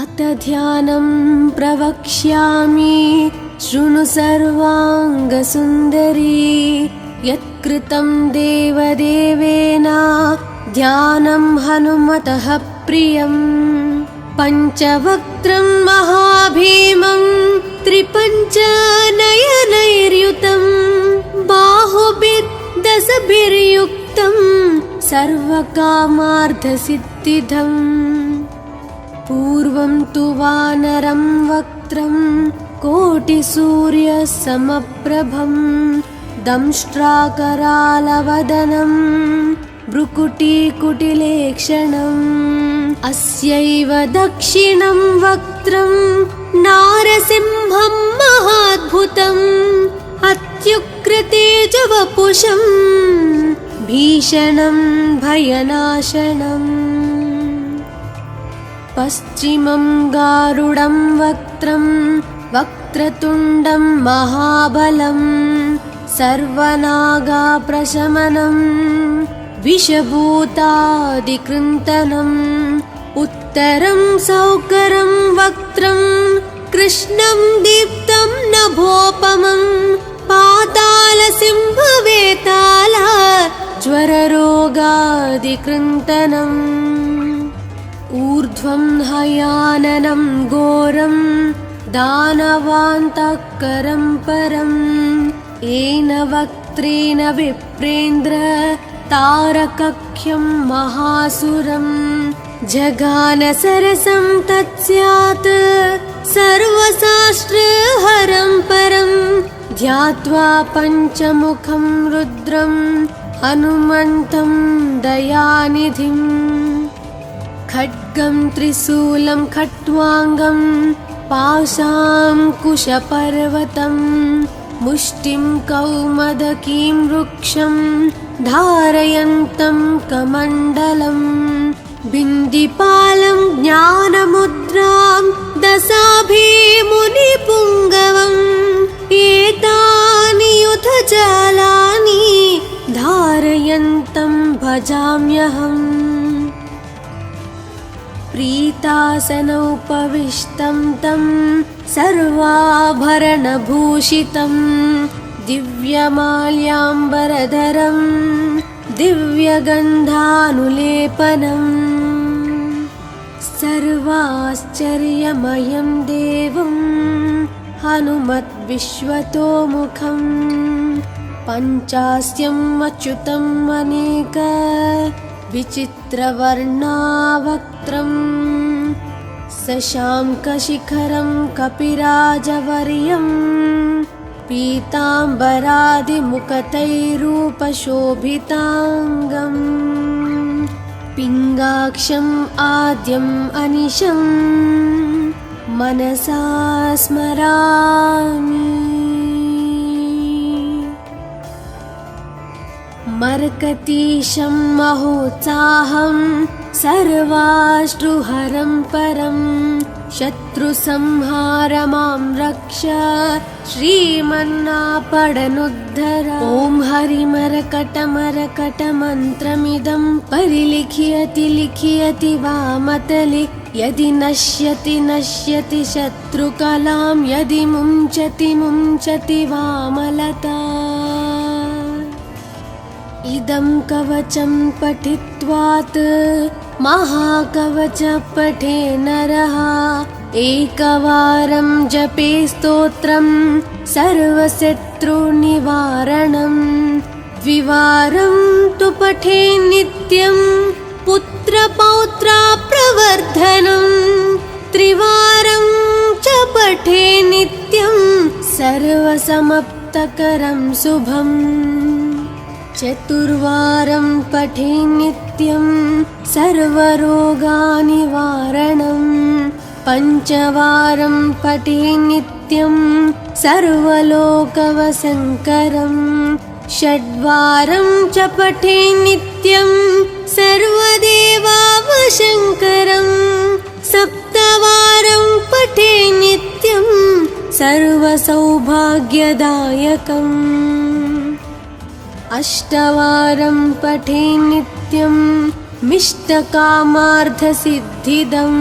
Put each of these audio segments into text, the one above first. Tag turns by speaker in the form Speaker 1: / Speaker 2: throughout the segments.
Speaker 1: अत ध्यानं प्रवक्ष्यामि शृणु सर्वाङ्गसुन्दरी। यत्कृतं देवदेवेन ध्यानं हनुमतः प्रियम्। पञ्चवक्त्रं महाभीमं त्रिपञ्चनयनैर्युतं बाहुभिर्दशभिर्युक्तं सर्वकामार्थसिद्धिदम्। पूर्वं तु वानरं वक्त्रं कोटिसूर्यसमप्रभं दंष्ट्राकरालवदनं भ्रुकुटीकुटिलेक्षणम्। अस्यैव दक्षिणं वक्त्रं नारसिंहं महाद्भुतम् अत्युग्रतेजवपुषं भीषणं भयनाशनम्। पश्चिमं गारुडं वक्त्रं वक्रतुण्डं महाबलं सर्वनागाप्रशमनं विषभूतादिकृन्तनम्। उत्तरं सौकरं वक्त्रं कृष्णं दीप्तं नभोपमं पातालसिंहवेताल ज्वररोगादिकृन्तनम्। ऊर्ध्वं हयाननं घोरं दानवान्तकरं परं येन वक्त्रेण विप्रेन्द्र तारकख्यं महासुरं। जगानसरसं तत्स्यात् सर्वशास्त्रहरं परं ध्यात्वा पञ्चमुखं रुद्रं हनुमन्तं दयानिधिम्। खड्गं त्रिशूलं खट्वाङ्गं पाशाङ्कुशपर्वतं मुष्टिं कौमदकीं वृक्षं धारयन्तं कमण्डलम्। बिन्दिपालं ज्ञानमुद्रां दशाभिमुनिपुङ्गवम् एतानि युधजालानि धारयन्तं भजाम्यहम्। प्रीतासनोपविष्टं तं सर्वाभरणभूषितं दिव्यमाल्याम्बरधरं दिव्यगन्धानुलेपनम्। सर्वाश्चर्यमयं देवं हनुमद्विश्वतोमुखं पञ्चास्यम् अच्युतम् अनेक विचित्रवर्णावक्त्रं शशाङ्कशिखरं कपिराजवर्यं पीताम्बरादिमुकुटैरूपशोभिताङ्गम्। पिङ्गाक्षम् आद्यम् अनिशं मनसा स्मरामि। मर्कतीशं महोत्साहं सर्वाश्रुहरं परं शत्रुसंहार मां रक्ष श्रीमन्नापडनुद्धर। ॐ हरिमरकटमरकटमन्त्रमिदं परिलिख्यति लिख्यति वामतले यदि नश्यति नश्यति शत्रुकलां यदि मुञ्चति मुञ्चति वामलता। इदं कवचं पठित्वात् महाकवच पठे नरः एकवारं जपे स्तोत्रं सर्वशत्रुनिवारणं। द्विवारं तु पठे नित्यं पुत्रपौत्राप्रवर्धनं। त्रिवारं च पठे नित्यं सर्वसमाप्तकरं शुभम्। चतुर्वारं पठे नित्यं सर्वरोगनिवारणं। पञ्चवारं पठे नित्यं सर्वलोकवशङ्करं। षड्वारं च पठे नित्यं सर्वदेवावशङ्करं। सप्तवारं पठे नित्यं सर्वसौभाग्यदायकम्। अष्टवारं पठे नित्यं मिष्टकामार्थसिद्धिदम्।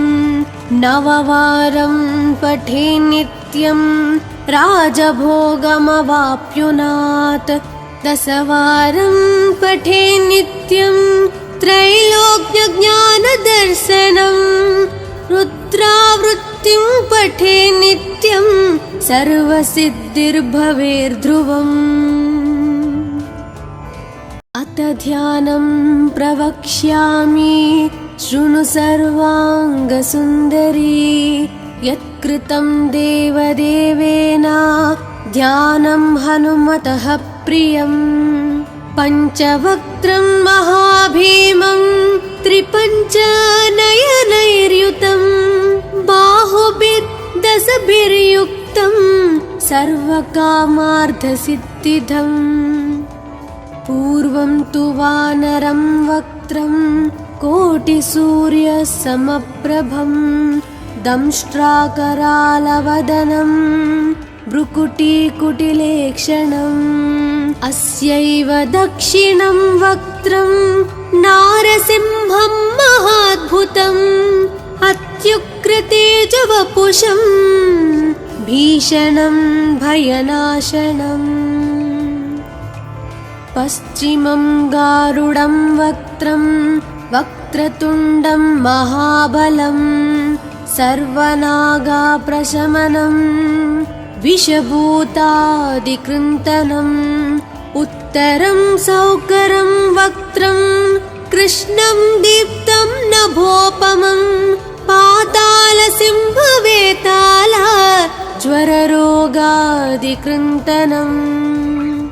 Speaker 1: नववारं पठे नित्यं राजभोगमवाप्नुयात्। दशवारं पठे नित्यं त्रैलोक्यज्ञानदर्शनं। रुद्रावृत्तिं पठे नित्यं सर्वसिद्धिर्भवेर्ध्रुवम्। अथ ध्यानं प्रवक्ष्यामि शृणु सर्वाङ्गसुन्दरी। यत्कृतं देवदेवेन ध्यानं हनुमतः प्रियं। पञ्चवक्त्रं महाभीमं त्रिपञ्चनयनैर्युतं। बाहुभिर्दशभिर्युक्तं सर्वकामार्थसिद्धिदम्। पूर्वं तु वानरं वक्त्रं कोटिसूर्यसमप्रभं। दंष्ट्राकरालवदनं भ्रुकुटीकुटिलेक्षणम्। अस्यैव दक्षिणं वक्त्रं नारसिंहं महाद्भुतम्। अत्युग्रतेजवपुषं भीषणं भयनाशनम्। पश्चिमं गारुडं वक्त्रं वक्रतुण्डं महाबलं। सर्वनागाप्रशमनं विषभूतादिकृन्तनम्। उत्तरं सौकरं वक्त्रं कृष्णं दीप्तं नभोपमं। पातालसिंहवेताल ज्वररोगादिकृन्तनम्।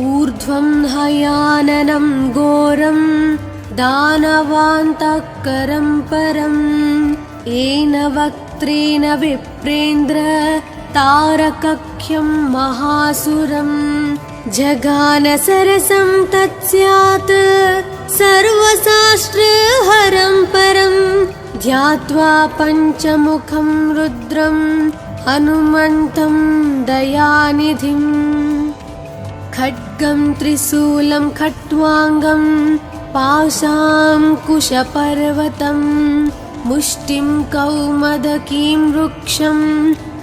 Speaker 1: ऊर्ध्वं हयाननं घोरं दानवान्तकरं परम्। येन वक्त्रेण विप्रेन्द्र तारकख्यं महासुरं। जगानसरसं तत्स्यात् सर्वशास्त्रहरं परं। ध्यात्वा पञ्चमुखं रुद्रं हनुमन्तं दयानिधिम्। खड्गं त्रिशूलं खट्वाङ्गं पाशाङ्कुशपर्वतं। मुष्टिं कौमदकीं वृक्षं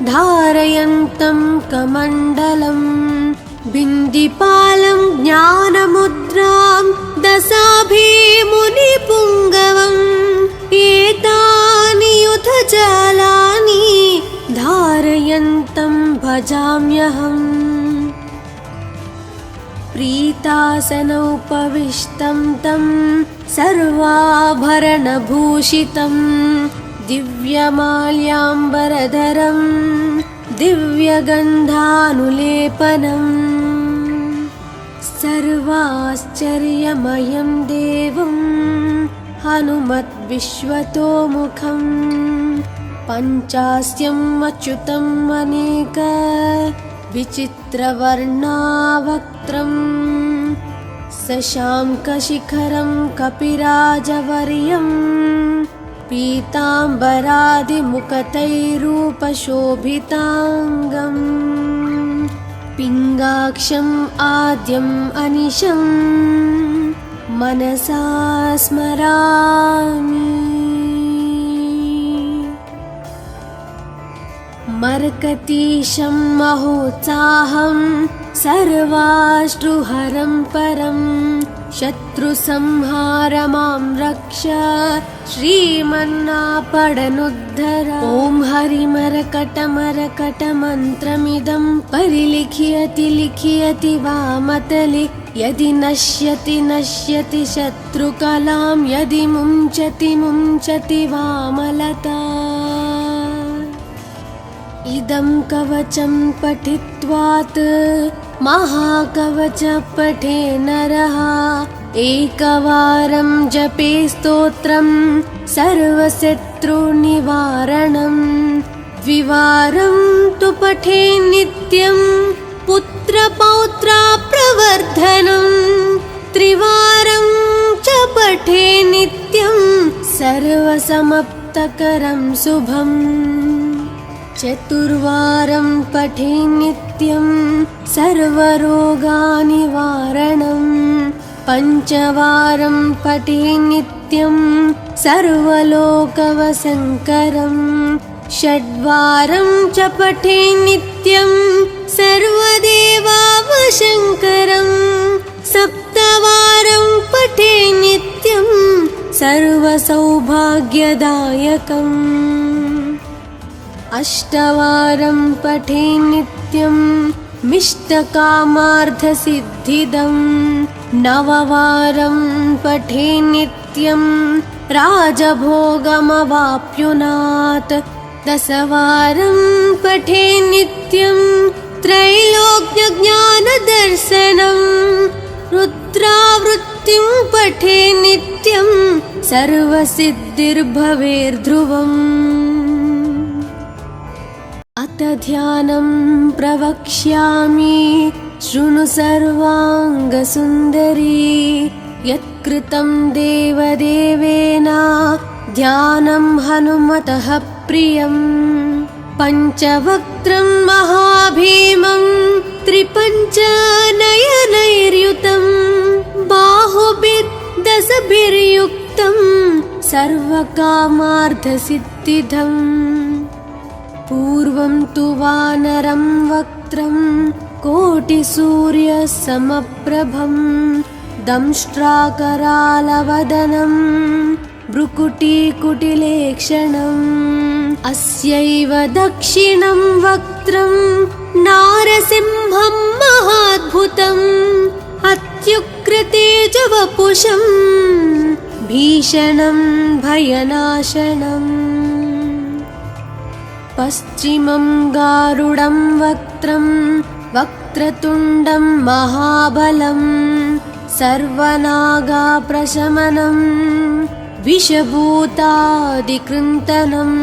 Speaker 1: धारयन्तं कमण्डलम्। बिन्दिपालं ज्ञानमुद्रां दशाभिमुनिपुङ्गवम्। एतानि युधजालानि धारयन्तं भजाम्यहम्। प्रीतासनोपविष्टं तं सर्वाभरणभूषितं। दिव्यमाल्याम्बरधरं दिव्यगन्धानुलेपनम्। सर्वाश्चर्यमयं देवं हनुमद्विश्वतोमुखं। पञ्चास्यम् अच्युतम् अनेक विचित्रवर्णावक्त्रम्। शशाङ्कशिखरं कपिराजवर्यं। पीताम्बरादिमुकुटैरूपशोभिताङ्गम्। पिङ्गाक्षम् आद्यम् अनिशं मनसा स्मरामि। मर्कतीशं महोत्साहं सर्वाश्रुहरं परं। शत्रुसंहार मां रक्ष श्रीमन्नापडनुद्धर। ॐ हरिमरकटमरकटमन्त्रमिदं परिलिख्यति लिख्यति वामतले। यदि नश्यति नश्यति शत्रुकलां। यदि मुञ्चति मुञ्चति वामलता। इदं कवचं पठित्वात् महाकवच पठे नरः। एकवारं जपे स्तोत्रं सर्वशत्रुनिवारणं। द्विवारं तु पठे नित्यं पुत्रपौत्राप्रवर्धनं। त्रिवारं च पठे नित्यं सर्वसमाप्तकरं शुभम्। चतुर्वारं पठे नित्यं सर्वरोगनिवारणं। पञ्चवारं पठे नित्यं नित्यं सर्वलोकवसङ्करं षड्वारं च पठे नित्यं सर्वदेवावशङ्करं सप्तवारं पठे नित्यं सर्वसौभाग्यदायकम् अष्टवारं पठे नित्यं मिष्टकामार्थसिद्धिदं नववारं पठे नित्यं राजभोगमवाप्नुयात् दशवारं पठे नित्यं त्रैलोक्यज्ञानदर्शनं रुद्रावृत्तिं पठे नित्यं सर्वसिद्धिर्भवेर्ध्रुवम् अथ ध्यानं प्रवक्ष्यामि शृणु सर्वाङ्गसुन्दरी यत्कृतं देवदेवेन ध्यानं हनुमतः प्रियं पञ्चवक्त्रं महाभीमं त्रिपञ्चनयनैर्युतं बाहुभिर्दशभिर्युक्तं सर्वकामार्थसिद्धिदम् पूर्वं तु वानरं वक्त्रं कोटिसूर्यसमप्रभं दंष्ट्राकरालवदनं भ्रुकुटीकुटिलेक्षणम् अस्यैव दक्षिणं वक्त्रं नारसिंहं महाद्भुतम् अत्युग्रतेजवपुषं भीषणं भयनाशनम् पश्चिमं गारुडं वक्त्रं वक्रतुण्डं महाबलं सर्वनागाप्रशमनं विषभूतादिकृन्तनम्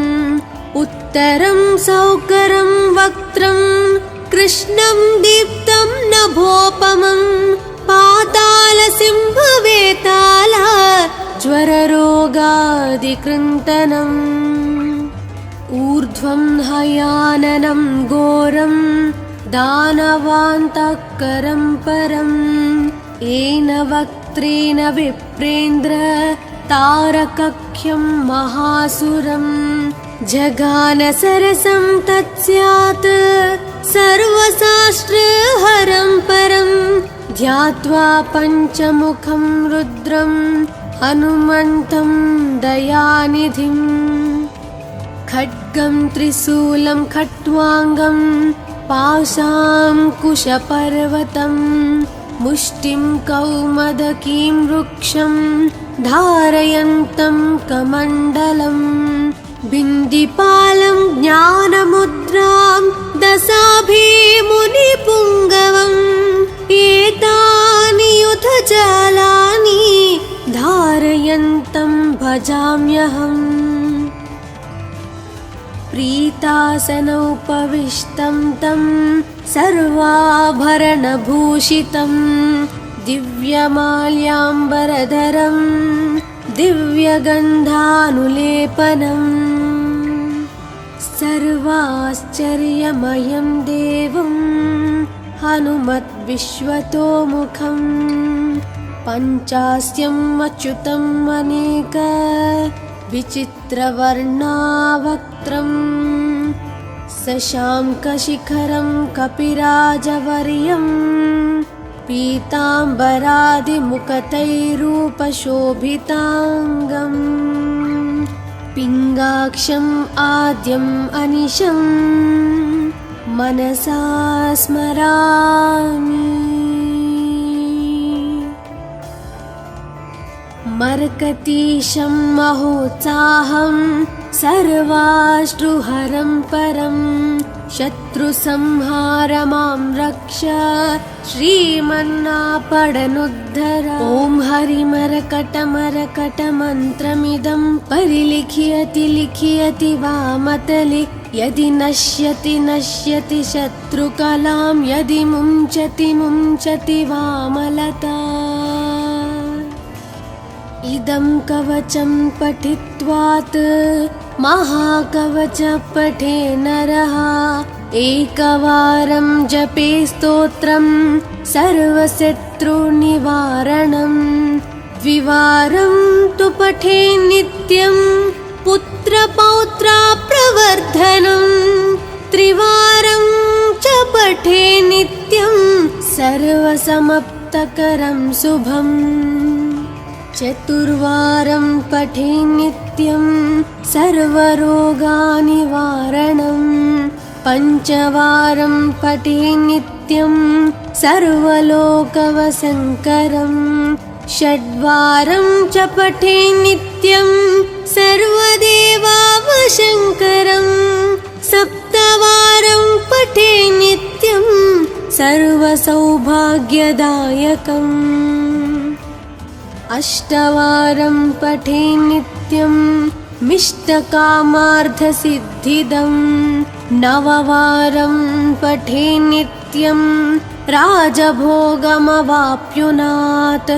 Speaker 1: उत्तरं सौकरं वक्त्रं कृष्णं दीप्तं नभोपमं पातालसिंहवेताल ज्वररोगादिकृन्तनम् ऊर्ध्वं हयाननं घोरं दानवान्तकरं परं येन वक्त्रेण विप्रेन्द्र तारकख्यं महासुरं जगानसरसं तत्स्यात् सर्वशास्त्रहरं परं ध्यात्वा पञ्चमुखं रुद्रं हनुमन्तं दयानिधिम् खड्गं त्रिशूलं खट्वाङ्गं पाशाङ्कुशपर्वतं मुष्टिं कौमदकीं वृक्षं धारयन्तं कमण्डलं बिन्दिपालं ज्ञानमुद्रां दशाभिमुनिपुङ्गवम् एतानि युधजालानि धारयन्तं भजाम्यहम् प्रीतासनोपविष्टं तं सर्वाभरणभूषितं दिव्यमाल्याम्बरधरं दिव्यगन्धानुलेपनं सर्वाश्चर्यमयं देवं हनुमद्विश्वतोमुखं पञ्चास्यम् अच्युतम् अनेक विचित्रवर्णावक्त्रं शशाङ्कशिखरं कपिराजवर्यं पीताम्बरादिमुकुटैरूपशोभिताङ्गम् पिङ्गाक्षम् आद्यम् अनिशं मनसा स्मरामि मर्कतीशं महोत्साहं सर्वाश्रुहरं परं शत्रुसंहार मां रक्ष श्रीमन्नापडनुद्धर ॐ हरिमरकटमरकटमन्त्रमिदं परिलिख्यति लिख्यति वामतले यदि नश्यति नश्यति शत्रुकलां यदि मुञ्चति मुञ्चति वामलता इदं कवचं पठित्वात् महाकवच पठे नरः एकवारं जपे स्तोत्रं सर्वशत्रुनिवारणं द्विवारं तु पठे नित्यं पुत्रपौत्राप्रवर्धनं त्रिवारं च पठे नित्यं सर्वसमप्तकरं शुभम् चतुर्वारं पठे नित्यं सर्वरोगनिवारणं पञ्चवारं पठे नित्यं सर्वलोकवशङ्करं षड्वारं च पठे नित्यं सर्वदेवावशङ्करं सप्तवारं पठे नित्यं सर्वसौभाग्यदायकम् अष्टवारं पठे नित्यं मिष्टकामार्थसिद्धिदं नववारं पठे नित्यं राजभोगमवाप्नुयात्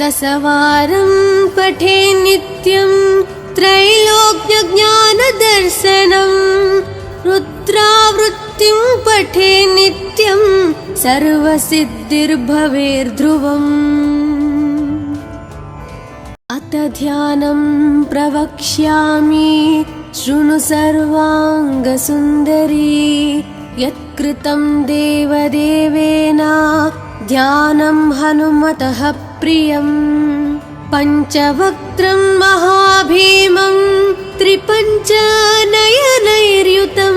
Speaker 1: दशवारं पठे नित्यं त्रैलोक्यज्ञानदर्शनं रुद्रावृत्तिं पठे नित्यं सर्वसिद्धिर्भवेर्ध्रुवम् अथ ध्यानं प्रवक्ष्यामि शृणु सर्वाङ्गसुन्दरी यत्कृतं देवदेवेन ध्यानं हनुमतः प्रियं पञ्चवक्त्रं महाभीमं त्रिपञ्चनयनैर्युतं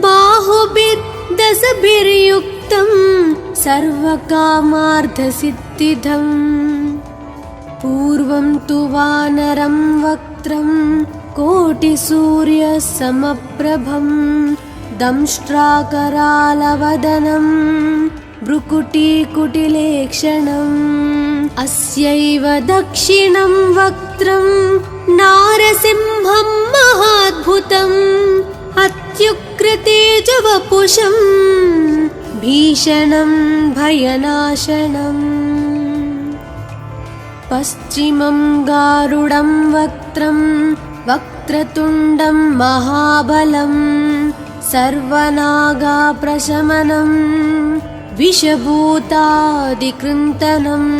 Speaker 1: बाहुभिर्दशभिर्युक्तं सर्वकामार्थसिद्धिदम् पूर्वं तु वानरं वक्त्रं कोटिसूर्यसमप्रभं दंष्ट्राकरालवदनं भ्रुकुटीकुटिलेक्षणम् अस्यैव दक्षिणं वक्त्रं नारसिंहं महाद्भुतम् अत्युग्रतेजवपुषं भीषणं भयनाशनम् पश्चिमं गारुडं वक्त्रं वक्रतुण्डं महाबलं सर्वनागाप्रशमनं विषभूतादिकृन्तनम्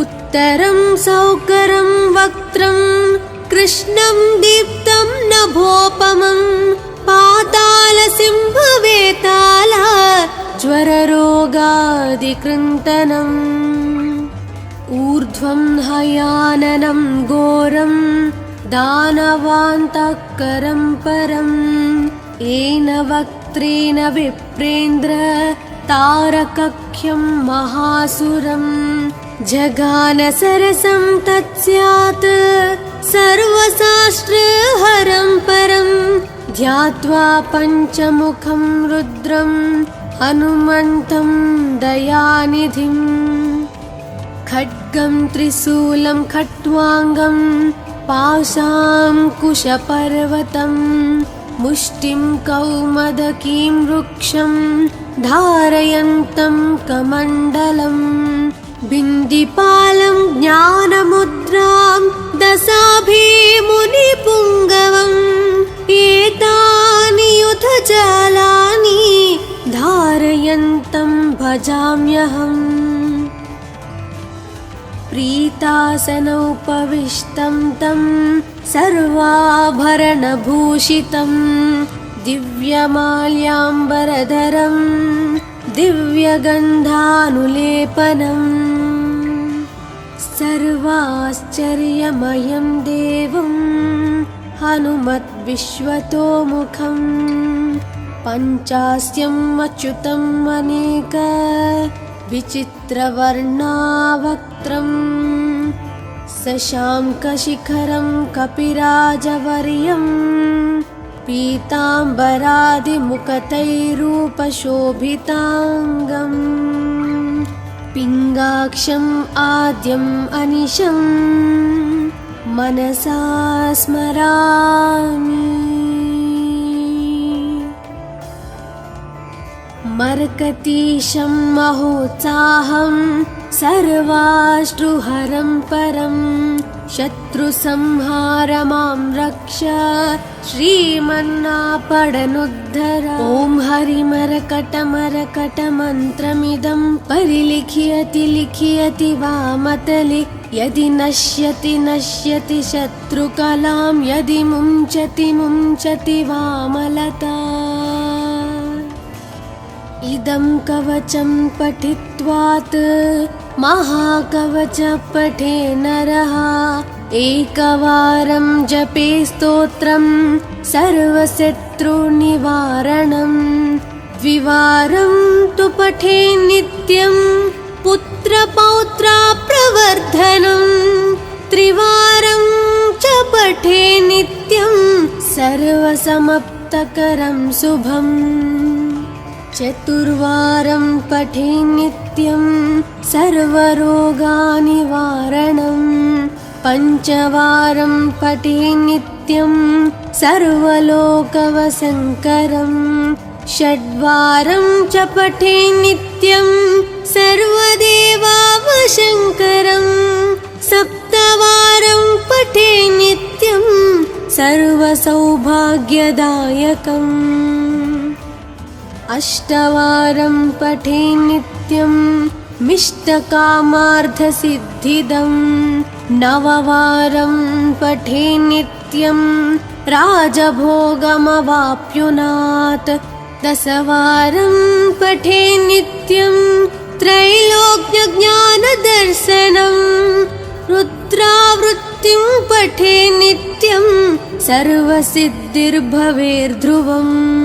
Speaker 1: उत्तरं सौकरं वक्त्रं कृष्णं दीप्तं नभोपमं पातालसिंहवेताल ज्वररोगादिकृन्तनम् ऊर्ध्वं हयाननं घोरं दानवान्तकरं परं येन वक्त्रेण विप्रेन्द्र तारकख्यं महासुरं जगानसरसं तत्स्यात् सर्वशास्त्रहरं परं ध्यात्वा पञ्चमुखं रुद्रं हनुमन्तं दयानिधिम् खड्गं त्रिशूलं खट्वाङ्गं पाशाङ्कुशपर्वतं मुष्टिं कौमदकीं वृक्षं धारयन्तं कमण्डलं बिन्दिपालं ज्ञानमुद्रां दशाभिमुनिपुङ्गवम् एतानि युधजालानि धारयन्तं भजाम्यहम् प्रीतासनोपविष्टं तं सर्वाभरणभूषितं दिव्यमाल्याम्बरधरं दिव्यगन्धानुलेपनं सर्वाश्चर्यमयं देवं हनुमद्विश्वतोमुखं पञ्चास्यम् अच्युतम् अनेक विचित्रवर्णावक्त्रं शशाङ्कशिखरं कपिराजवर्यं पीताम्बरादिमुकुटैरूपशोभिताङ्गम् पिङ्गाक्षम् आद्यम् अनिशं मनसा स्मरामि मर्कतीशं महोत्साहं सर्वाश्रुहरं परं शत्रुसंहार मां रक्ष श्रीमन्नापडनुद्धर। ॐ हरिमरकटमरकटमन्त्रमिदं परिलिख्यति लिख्यति वामतले। यदि नश्यति नश्यति शत्रुकलां यदि मुञ्चति मुञ्चति वामलता। इदं कवचं पठित्वात् महाकवच पठे नरः। एकवारं जपे स्तोत्रं सर्वशत्रुनिवारणं। द्विवारं तु पठे नित्यं पुत्रपौत्राप्रवर्धनं। त्रिवारं च पठे नित्यं सर्वसमाप्तकरं शुभम्। चतुर्वारं पठे नित्यं सर्वरोगनिवारणं। पञ्चवारं पठे नित्यं सर्वलोकवशङ्करं। षड्वारं च पठे नित्यं सर्वदेवावशङ्करं। सप्तवारं पठे नित्यं सर्वसौभाग्यदायकम्। अष्टवारं पठे नित्यं मिष्टकामार्थसिद्धिदं। नववारं पठे नित्यं राजभोगमवाप्नुयात्। दशवारं पठे नित्यं त्रैलोक्यज्ञानदर्शनं। रुद्रावृत्तिं पठे नित्यं सर्वसिद्धिर्भवेर्ध्रुवम्।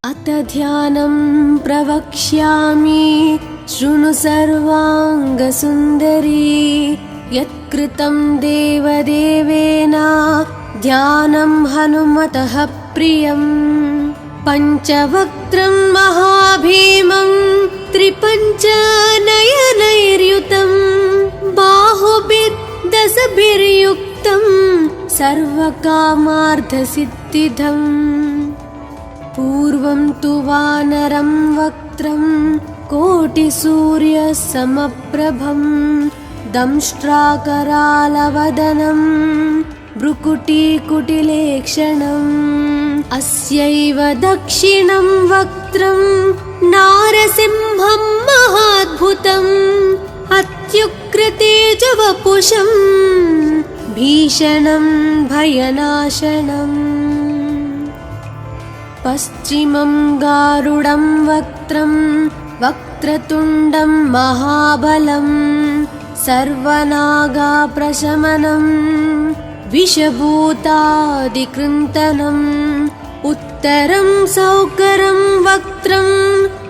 Speaker 1: अथ ध्यानं प्रवक्ष्यामि शृणु सर्वाङ्गसुन्दरी। यत्कृतं देवदेवेन ध्यानं हनुमतः प्रियं। पञ्चवक्त्रं महाभीमं त्रिपञ्चनयनैर्युतं। बाहुभिर्दशभिर्युक्तं सर्वकामार्थसिद्धिदम्। पूर्वं तु वानरं वक्त्रं कोटिसूर्यसमप्रभं। दंष्ट्राकरालवदनं भ्रुकुटीकुटिलेक्षणम्। अस्यैव दक्षिणं वक्त्रं नारसिंहं महाद्भुतम्। अत्युग्रतेजवपुषं भीषणं भयनाशनम्। पश्चिमं गारुडं वक्त्रं वक्रतुण्डं महाबलं। सर्वनागाप्रशमनं विषभूतादिकृन्तनम्। उत्तरं सौकरं वक्त्रं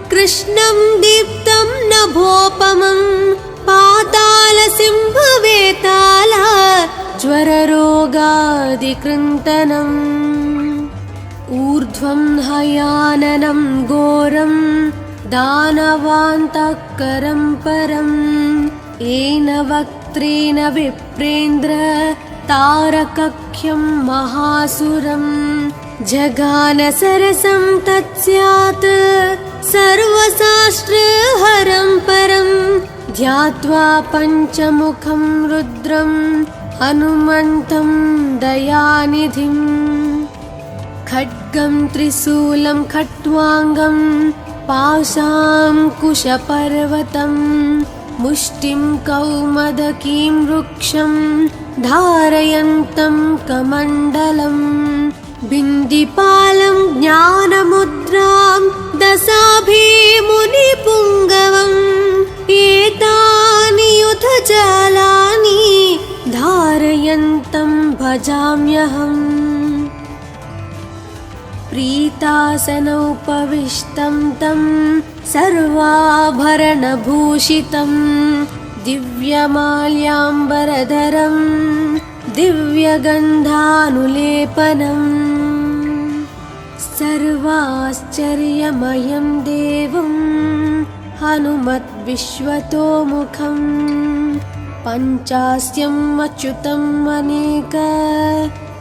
Speaker 1: कृष्णं दीप्तं नभोपमं। पातालसिंहवेताल ज्वररोगादिकृन्तनम्। ऊर्ध्वं हयाननं घोरं दानवान्तकरं परम्। येन वक्त्रेण विप्रेन्द्र तारकख्यं महासुरं। जघानसरसं तत्स्यात् सर्वशास्त्रहरं परं। ध्यात्वा पञ्चमुखं रुद्रं हनुमन्तं दयानिधिम्। खड्गं त्रिशूलं खट्वाङ्गं पाशाङ्कुशपर्वतं। मुष्टिं कौमदकीं वृक्षं धारयन्तं कमण्डलम्। बिन्दिपालं ज्ञानमुद्रां दशाभिमुनिपुङ्गवम्। एतानि युधजालानि धारयन्तं भजाम्यहम्। प्रीतासनोपविष्टं तं सर्वाभरणभूषितं। दिव्यमाल्याम्बरधरं दिव्यगन्धानुलेपनम्। सर्वाश्चर्यमयं देवं हनुमद्विश्वतोमुखं। पञ्चास्यम् अच्युतम् अनेक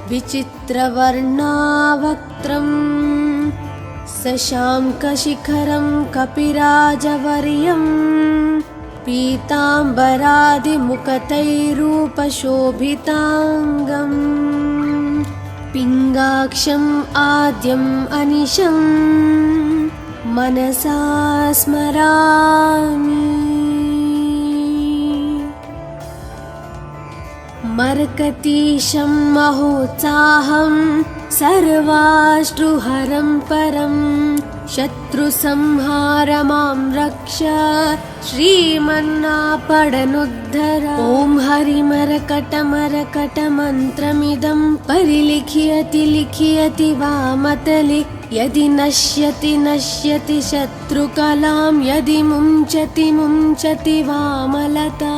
Speaker 1: विचित्रवर्णावक्त्रं। शशाङ्कशिखरं कपिराजवर्यं पीताम्बरादिमुखतैरूपशोभिताङ्गम् पिङ्गाक्षम् आद्यम् अनिशम् मनसा स्मरामि। मर्कतीशं महोत्साहं सर्वाश्रुहरं परं शत्रुसंहार मां रक्ष श्रीमन्नापडनुद्धर। ॐ हरिमरकटमरकटमन्त्रमिदं परिलिख्यति लिख्यति वामतले यदि नश्यति नश्यति शत्रुकलां यदि मुञ्चति मुञ्चति वामलता।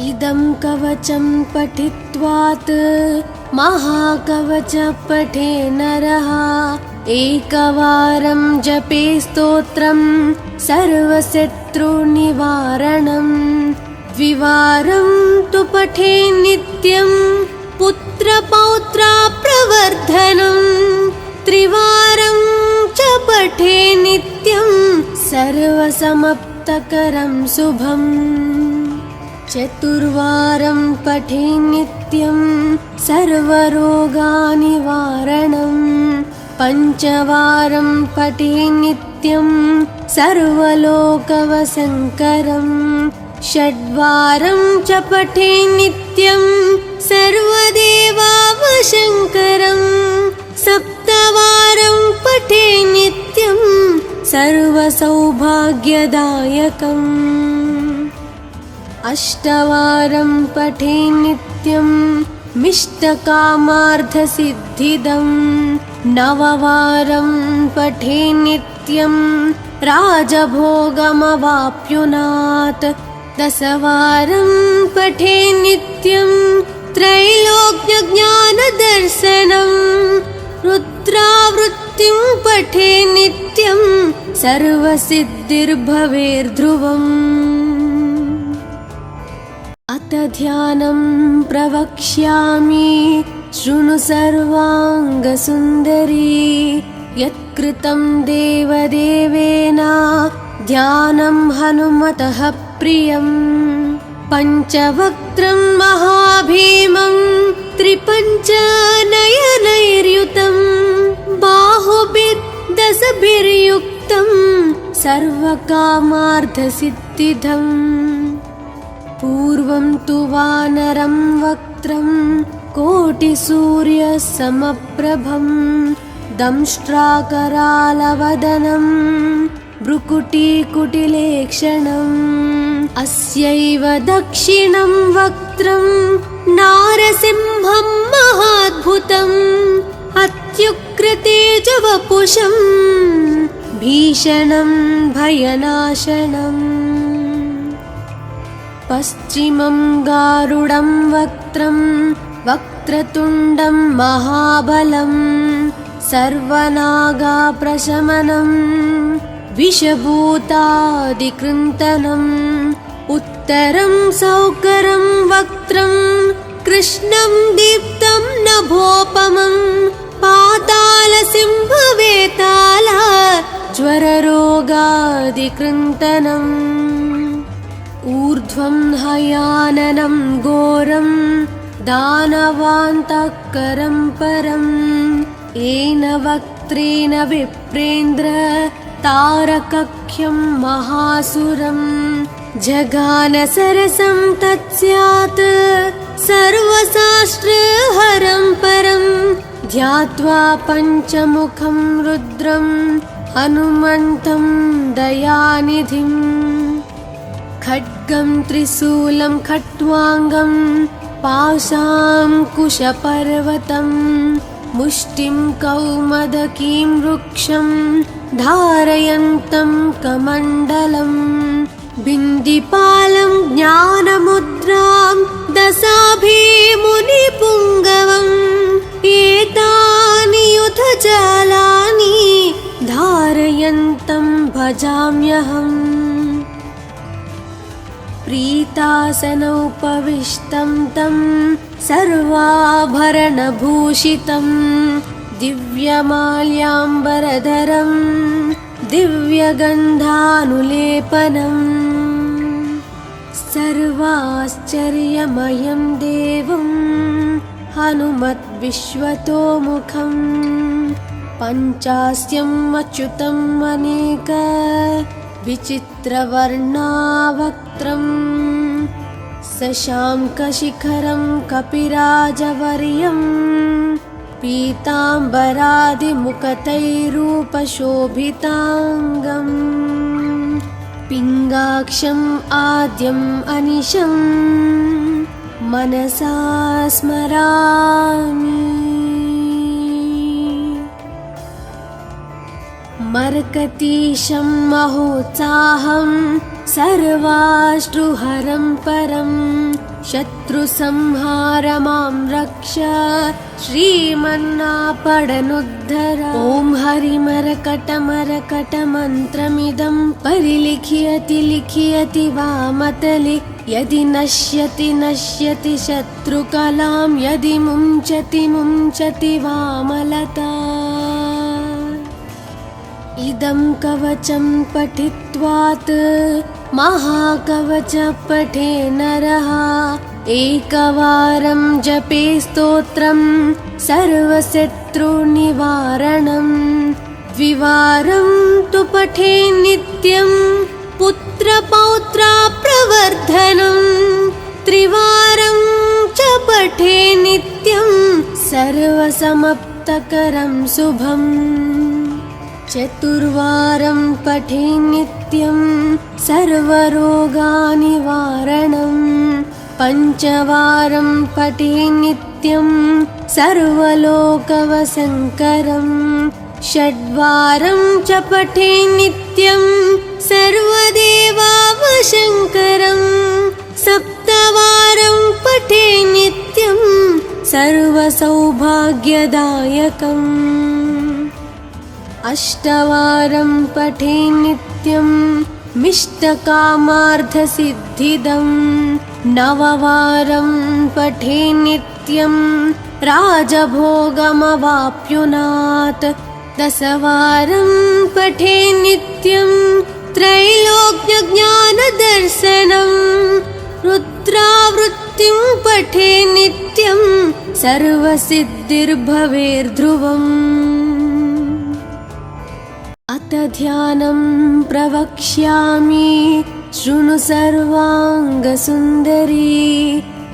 Speaker 1: इदं कवचं पठित्वात् महाकवच पठे नरः एकवारं जपे स्तोत्रं सर्वशत्रुनिवारणं द्विवारं तु पठे नित्यं पुत्रपौत्राप्रवर्धनं त्रिवारं च पठे नित्यं सर्वसमाप्तकरं शुभम् चतुर्वारं पठे नित्यं सर्वरोगनिवारणं पञ्चवारं पठे नित्यं सर्वलोकवशङ्करं षड्वारं च पठे नित्यं सर्वदेवावशङ्करं सप्तवारं पठे नित्यं सर्वसौभाग्यदायकम् अष्टवारं पठे नित्यं मिष्टकामार्थसिद्धिदं नववारं पठे नित्यं राजभोगमवाप्नुयात् दशवारं पठे नित्यं त्रैलोक्यज्ञानदर्शनं रुद्रावृत्तिं पठे नित्यं सर्वसिद्धिर्भवेर्ध्रुवम्। अथ ध्यानं प्रवक्ष्यामि शृणु सर्वाङ्गसुन्दरी यत्कृतं देवदेवेन ध्यानं हनुमतः प्रियं पञ्चवक्त्रं महाभीमं त्रिपञ्चनयनैर्युतं बाहुभिर्दशभिर्युक्तं सर्वकामार्थसिद्धिदम् पूर्वं तु वानरं वक्त्रं कोटिसूर्यसमप्रभं दंष्ट्राकरालवदनं भ्रुकुटीकुटिलेक्षणम् अस्यैव दक्षिणं वक्त्रं नारसिंहं महाद्भुतम् अत्युग्रतेजवपुषं भीषणं भयनाशनम् पश्चिमं गारुडं वक्त्रं वक्रतुण्डं महाबलं सर्वनागाप्रशमनं विषभूतादिकृन्तनम् उत्तरं सौकरं वक्त्रं कृष्णं दीप्तं नभोपमं पातालसिंहवेताल ज्वररोगादिकृन्तनम् ऊर्ध्वं हयाननं घोरं दानवान्तकरं परं येन वक्त्रेण विप्रेन्द्र तारकख्यं महासुरं जगानसरसं तत्स्यात् सर्वशास्त्रहरं परं ध्यात्वा पञ्चमुखं रुद्रं हनुमन्तं दयानिधिम् खड्गं त्रिशूलं खट्वाङ्गं पाशाङ्कुशपर्वतं मुष्टिं कौमदकीं वृक्षं धारयन्तं कमण्डलं बिन्दिपालं ज्ञानमुद्रां दशाभिमुनिपुङ्गवम् एतानि युधजालानि धारयन्तं भजाम्यहम् प्रीतासनोपविष्टं तं सर्वाभरणभूषितं दिव्यमाल्याम्बरधरं दिव्यगन्धानुलेपनम् सर्वाश्चर्यमयं देवं हनुमद्विश्वतोमुखम् पञ्चास्यम् अच्युतम् अनेक विचित्रवर्णावक्त्रम् शशाङ्कशिखरं कपिराजवर्यम् पीताम्बरादिमुखतैरूपशोभिताङ्गम् पिङ्गाक्षम् आद्यम् अनिशम् मनसा स्मरामि। मर्कतीशं महोत्साहं सर्वाश्रुहरं परं शत्रुसंहार मां रक्ष श्रीमन्नापडनुद्धर। ॐ हरिमरकटमरकटमन्त्रमिदं परिलिख्यति लिख्यति वामतले यदि नश्यति नश्यति शत्रुकलां यदि मुञ्चति मुञ्चति वामलता। इदं कवचं पठित्वात् महाकवच पठे नरः एकवारं जपे स्तोत्रं सर्वशत्रुनिवारणं द्विवारं तु पठे नित्यं पुत्रपौत्राप्रवर्धनं त्रिवारं च पठे नित्यं सर्वसमाप्तकरं शुभम् चतुर्वारं पठे नित्यं सर्वरोगनिवारणं पञ्चवारं पठे नित्यं सर्वलोकवशङ्करं षड्वारं च पठे नित्यं सर्वदेवावशङ्करं सप्तवारं पठे नित्यं सर्वसौभाग्यदायकम् अष्टवारं पठे नित्यं मिष्टकामार्थसिद्धिदं नववारं पठे नित्यं राजभोगमवाप्नुयात् दशवारं पठे नित्यं त्रैलोक्यज्ञानदर्शनं रुद्रावृत्तिं पठे नित्यं सर्वसिद्धिर्भवेर्ध्रुवम्। अथ ध्यानं प्रवक्ष्यामि शृणु सर्वाङ्गसुन्दरी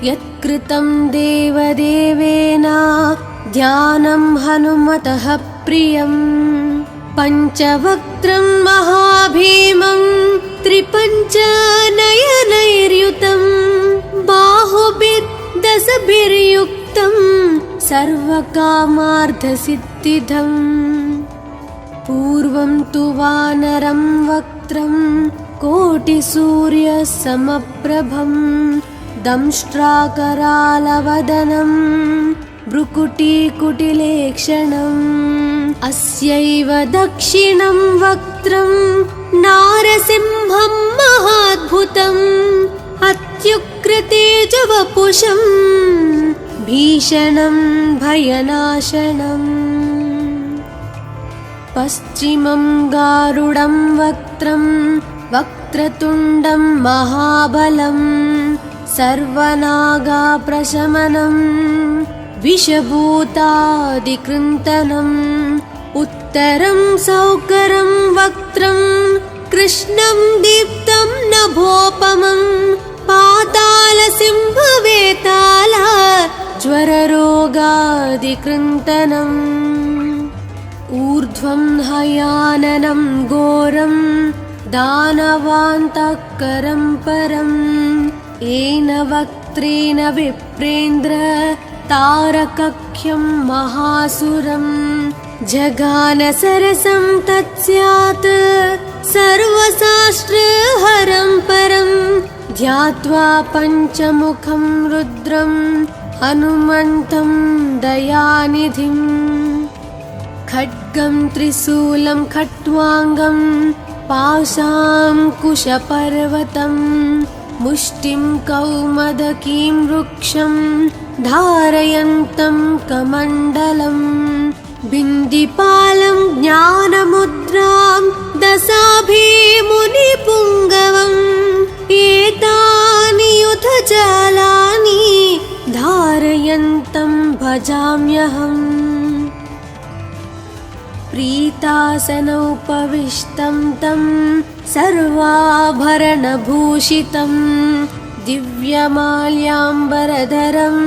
Speaker 1: यत्कृतं देवदेवेन ध्यानं हनुमतः प्रियं पञ्चवक्त्रं महाभीमं त्रिपञ्चनयनैर्युतं बाहुभिर्दशभिर्युक्तं सर्वकामार्थसिद्धिदम् पूर्वं तु वानरं वक्त्रं कोटिसूर्यसमप्रभं दंष्ट्राकरालवदनं भ्रुकुटीकुटिलेक्षणम् अस्यैव दक्षिणं वक्त्रं नारसिंहं महाद्भुतम् अत्युग्रतेजवपुषं भीषणं भयनाशनम् पश्चिमं गारुडं वक्त्रं वक्रतुण्डं महाबलं सर्वनागाप्रशमनं विषभूतादिकृन्तनम् उत्तरं सौकरं वक्त्रं कृष्णं दीप्तं नभोपमं पातालसिंहवेताल ज्वररोगादिकृन्तनम् ऊर्ध्वं हयाननं घोरं दानवान्तकरं परं येन वक्त्रेण विप्रेन्द्र तारकख्यं महासुरं जगानसरसं तत्स्यात् सर्वशास्त्रहरं परं ध्यात्वा पञ्चमुखं रुद्रं हनुमन्तं दयानिधिम् खड्गं त्रिशूलं खट्वाङ्गं पाशाङ्कुशपर्वतं मुष्टिं कौमदकीं वृक्षं धारयन्तं कमण्डलं बिन्दिपालं ज्ञानमुद्रां दशाभिमुनिपुङ्गवम् एतानि युधजालानि धारयन्तं भजाम्यहम् प्रीतासनोपविष्टं तं सर्वाभरणभूषितं दिव्यमाल्याम्बरधरं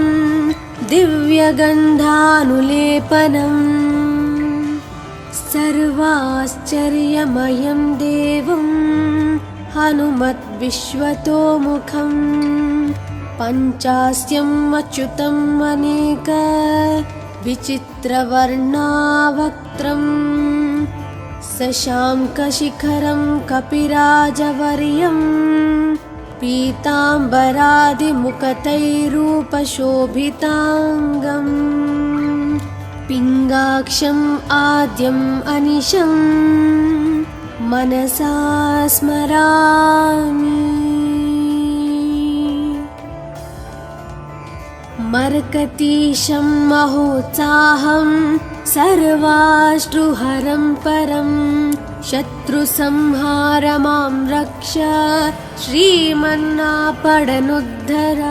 Speaker 1: दिव्यगन्धानुलेपनम् सर्वाश्चर्यमयं देवं हनुमद्विश्वतोमुखं पञ्चास्यम् अच्युतम् अनेक विचित्रवर्णावक्त्रं शशाङ्कशिखरं कपिराजवर्यं पीताम्बरादिमुकुटैरूपशोभिताङ्गम् पिङ्गाक्षम् आद्यम् अनिशं मनसा स्मरामि मर्कतीशं महोत्साहं सर्वाश्रुहरं परं शत्रुसंहारमां रक्ष श्रीमन्नापडनुद्धर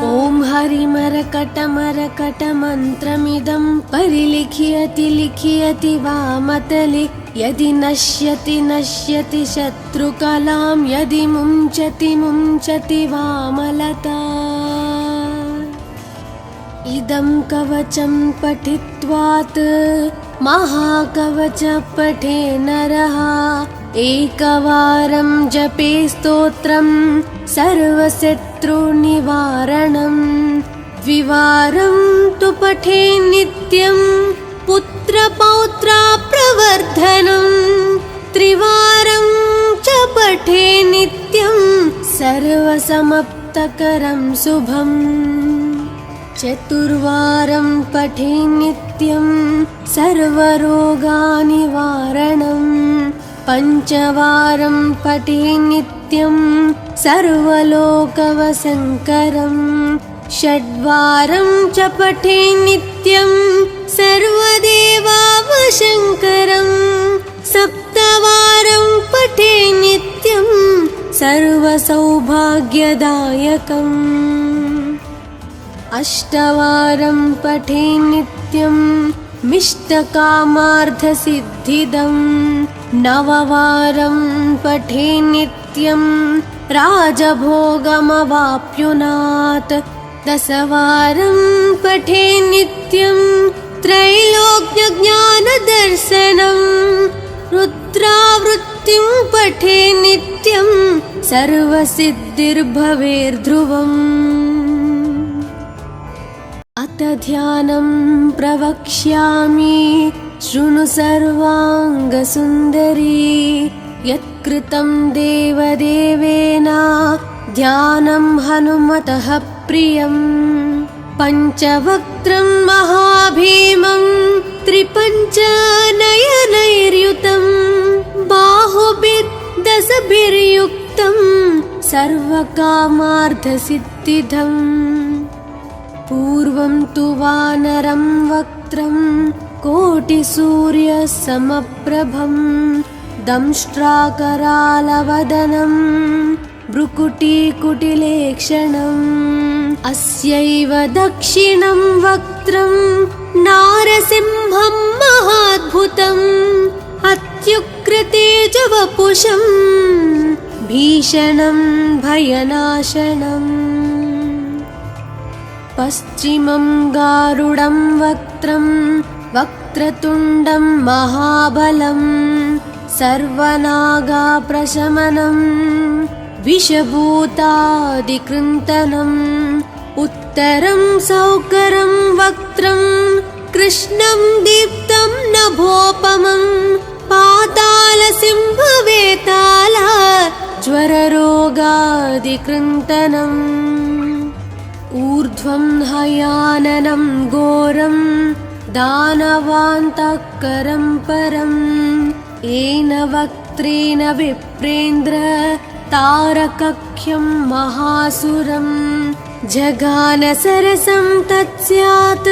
Speaker 1: ॐ हरिमरकटमरकटमन्त्रमिदं परिलिख्यति लिख्यति वामतले यदि नश्यति नश्यति शत्रुकलां यदि मुञ्चति मुञ्चति वामलता इदं कवचं पठित्वात् महाकवच पठे नरः एकवारं जपे स्तोत्रं सर्वशत्रुनिवारणं द्विवारं तु पठे नित्यं पुत्रपौत्राप्रवर्धनं त्रिवारं च पठे नित्यं सर्वसमाप्तकरं शुभम् चतुर्वारं पठे नित्यं सर्वरोगनिवारणं पञ्चवारं पठे नित्यं सर्वलोकवशङ्करं षड्वारं च पठे नित्यं सर्वदेवावशङ्करं सप्तवारं पठे नित्यं सर्वसौभाग्यदायकम् अष्टवारं पठे नित्यं मिष्टकामार्थसिद्धिदं नववारं पठे नित्यं राजभोगमवाप्नुयात् दशवारं पठे नित्यं त्रैलोक्यज्ञानदर्शनं रुद्रावृत्तिं पठे नित्यं सर्वसिद्धिर्भवेर्ध्रुवम् अथ ध्यानं प्रवक्ष्यामि शृणु सर्वाङ्गसुन्दरी यत्कृतं देवदेवेन ध्यानं हनुमतः प्रियं पञ्चवक्त्रं महाभीमं त्रिपञ्चनयनैर्युतं बाहुभिर्दशभिर्युक्तं सर्वकामार्थसिद्धिदम् पूर्वं तु वानरं वक्त्रं कोटिसूर्यसमप्रभं दंष्ट्राकरालवदनं भ्रुकुटीकुटिलेक्षणम् अस्यैव दक्षिणं वक्त्रं नारसिंहं महाद्भुतम् अत्युग्रतेजवपुषं भीषणं भयनाशनम् पश्चिमं गारुडं वक्त्रं वक्रतुण्डं महाबलं सर्वनागाप्रशमनं विषभूतादिकृन्तनम् उत्तरं सौकरं वक्त्रं कृष्णं दीप्तं नभोपमं पातालसिंहवेताल ज्वररोगादिकृन्तनम् ऊर्ध्वं हयाननं घोरं दानवान्तकरं परं येन वक्त्रेण विप्रेन्द्र तारकख्यं महासुरं जगानसरसं तत्स्यात्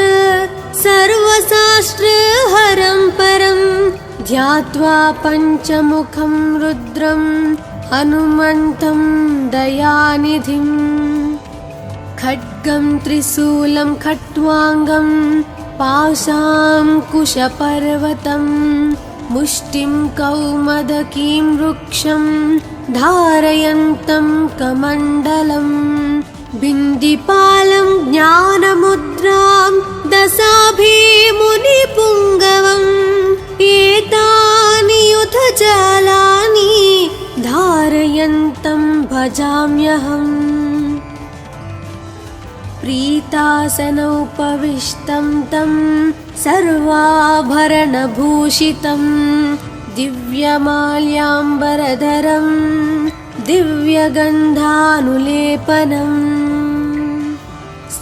Speaker 1: सर्वशास्त्रहरं परं ध्यात्वा पञ्चमुखं रुद्रं हनुमन्तं दयानिधिम् खड्गं त्रिशूलं खट्वाङ्गं पाशाङ्कुशपर्वतं मुष्टिं कौमदकीं वृक्षं धारयन्तं कमण्डलम् बिन्दिपालं ज्ञानमुद्रां दशाभिमुनिपुङ्गवम् एतानि युधजालानि धारयन्तं भजाम्यहम् प्रीतासनोपविष्टं तं सर्वाभरणभूषितं दिव्यमाल्याम्बरधरं दिव्यगन्धानुलेपनम्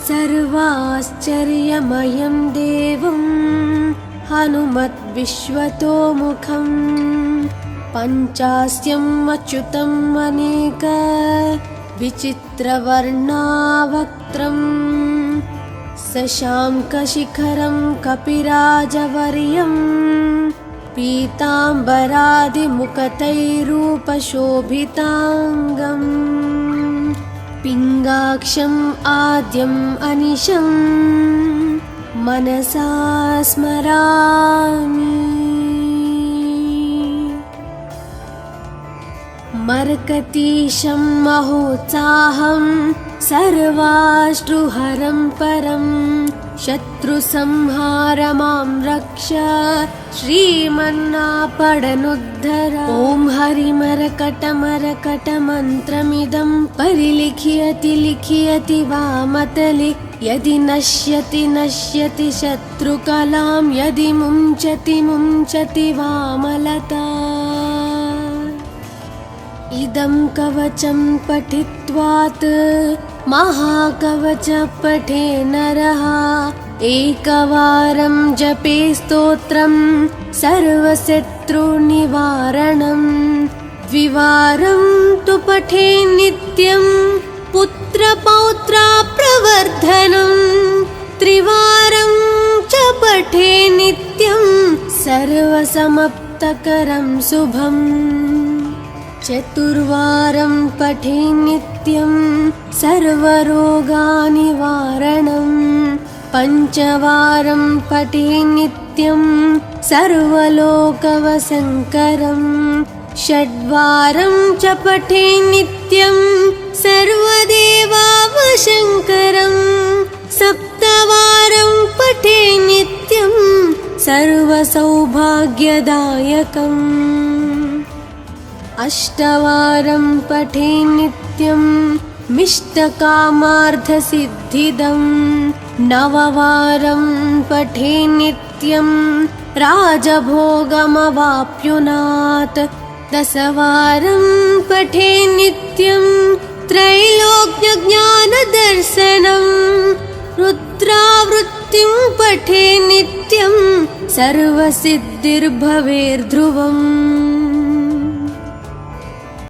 Speaker 1: सर्वाश्चर्यमयं देवं हनुमद्विश्वतोमुखं पञ्चास्यम् अच्युतम् अनेक विचित्रवर्णावक्त्रं शशाङ्कशिखरं कपिराजवर्यं पीताम्बरादिमुकुटैरूपशोभिताङ्गम् पिङ्गाक्षम् आद्यम् अनिशं मनसा स्मरामि मर्कतीशं महोत्साहं सर्वाश्रुहरं परं शत्रुसंहारमां रक्ष श्रीमन्नापडनुद्धर ॐ हरिमरकटमरकटमन्त्रमिदं परिलिख्यति लिख्यति वामतले यदि नश्यति नश्यति शत्रुकलां यदि मुञ्चति मुञ्चति वामलता इदं कवचं पठित्वात् महाकवच पठे नरः एकवारं जपे स्तोत्रं सर्वशत्रुनिवारणं द्विवारं तु पठे नित्यं पुत्रपौत्राप्रवर्धनं त्रिवारं च पठे नित्यं सर्वसमाप्तकरं शुभम् चतुर्वारं पठे नित्यं सर्वरोगनिवारणं पञ्चवारं पठे नित्यं सर्वलोकवशङ्करं षड्वारं च पठे नित्यं सर्वदेवावशङ्करं सप्तवारं पठे नित्यं सर्वसौभाग्यदायकम् अष्टवारं पठे नित्यं मिष्टकामार्थसिद्धिदं नववारं पठे नित्यं राजभोगमवाप्नुयात् दशवारं पठे नित्यं त्रैलोक्यज्ञानदर्शनं रुद्रावृत्तिं पठे नित्यं सर्वसिद्धिर्भवेर्ध्रुवम्